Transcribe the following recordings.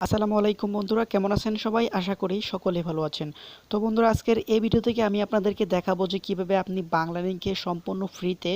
আসসালামু আলাইকুম বন্ধুরা, কেমন আছেন সবাই? আশা করি সকলে ভালো আছেন। তো বন্ধুরা, আজকের এই ভিডিও থেকে আমি আপনাদেরকে দেখাবো যে কিভাবে আপনি বাংলালিংকে সম্পূর্ণ ফ্রিতে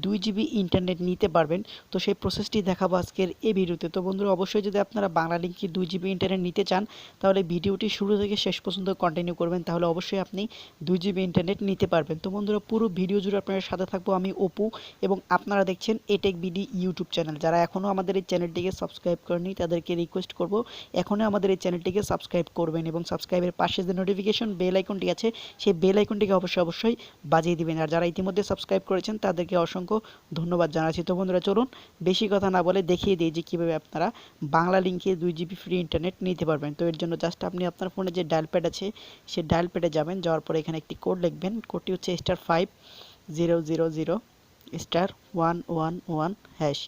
2 জিবি ইন্টারনেট নিতে পারবেন। তো সেই প্রসেসটি দেখাবো আজকের এই ভিডিওতে। তো বন্ধুরা, অবশ্যই যদি আপনারা বাংলালিংকে 2 জিবি ইন্টারনেট নিতে চান তাহলে ভিডিওটি শুরু থেকে শেষ পর্যন্ত কন্টিনিউ করবেন, তাহলে অবশ্যই আপনি 2 জিবি ইন্টারনেট নিতে পারবেন। তো বন্ধুরা, পুরো ভিডিও জুড়ে আপনাদের সাথে থাকবো আমি অপু, এবং আপনারা দেখছেন এটেক বিডি ইউটিউব চ্যানেল। যারা এখনও আমাদের এই চ্যানেলটিকে সাবস্ক্রাইব করেনি তাদেরকে রিকোয়েস্ট করব এখনই আমাদের এই চ্যানেলটিকে সাবস্ক্রাইব করবেন, এবং সাবস্ক্রাইবের পাশে যে নোটিফিকেশন বেল আইকনটি আছে সেই বেল আইকনটিকে অবশ্যই বাজিয়ে দিবেন। আর যারা ইতিমধ্যে সাবস্ক্রাইব করেছেন তাদেরকে অসংখ্য ধন্যবাদ জানাচ্ছি। তো বন্ধুরা, চলুন বেশি কথা না বলে দেখিয়ে দিই যে কীভাবে আপনারা বাংলালিংকে 2 জিবি ফ্রি ইন্টারনেট নিতে পারবেন। তো এর জন্য জাস্ট আপনি আপনার ফোনে যে ডায়াল প্যাড আছে সেই ডায়াল প্যাডে যাবেন, যাওয়ার পরে এখানে একটি কোড লিখবেন। কোডটি হচ্ছে *5000*111#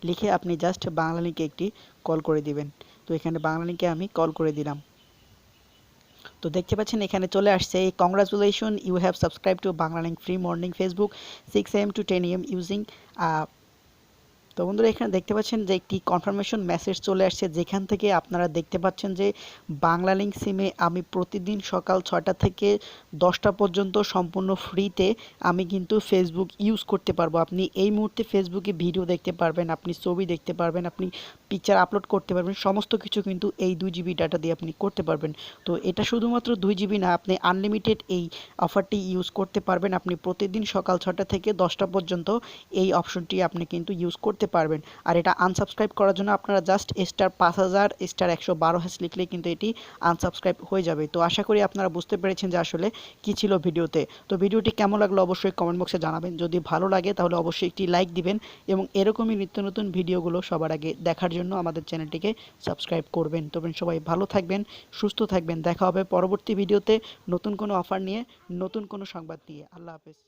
লিখে আপনি জাস্ট বাংলালিংকে একটি কল করে দিবেন। তো এখানে বাংলালিংকে আমি কল করে দিলাম। তো দেখতে পাচ্ছেন এখানে চলে আসছে, congratulation, you have subscribed to Banglalink free morning Facebook 6 AM to 10 AM using. তো বন্ধুরা, এখানে দেখতে পাচ্ছেন যে একটি কনফার্মেশন মেসেজ চলে আসছে, যেখান থেকে আপনারা দেখতে পাচ্ছেন যে বাংলালিংক সিমে আমি প্রতিদিন সকাল 6টা থেকে 10টা পর্যন্ত সম্পূর্ণ ফ্রিতে আমি কিন্তু ফেসবুক ইউজ করতে পারবো। আপনি এই মুহূর্তে ফেসবুকে ভিডিও দেখতে পারবেন, আপনি ছবি দেখতে পারবেন, আপনি পিকচার আপলোড করতে পারবেন, সমস্ত কিছু কিন্তু এই 2 জিবি ডাটা দিয়ে আপনি করতে পারবেন। তো এটা শুধুমাত্র 2 জিবি না, আপনি আনলিমিটেড এই অফারটি ইউজ করতে পারবেন। আপনি প্রতিদিন সকাল 6টা থেকে 10টা পর্যন্ত এই অপশনটি আপনি কিন্তু ইউজ করতে পারবেন। আর এটা আনসাবস্ক্রাইব করার জন্য আপনারা জাস্ট *5000*112# লিখলেই কিন্তু এটি আনসাবস্ক্রাইব হয়ে যাবে। তো আশা করি আপনারা বুঝতে পেরেছেন যে আসলে কি ছিল ভিডিওতে। তো ভিডিওটি কেমন লাগলো অবশ্যই কমেন্ট বক্সে জানাবেন। যদি ভালো লাগে তাহলে অবশ্যই একটি লাইক দিবেন, এবং এরকমই নিত্য নতুন ভিডিওগুলো সবার আগে দেখার জন্য আমাদের চ্যানেলটিকে সাবস্ক্রাইব করবেন। তবে সবাই ভালো থাকবেন, সুস্থ থাকবেন। দেখা হবে পরবর্তী ভিডিওতে নতুন কোনো অফার নিয়ে, নতুন কোনো সংবাদ নিয়ে। আল্লাহ হাফেজ।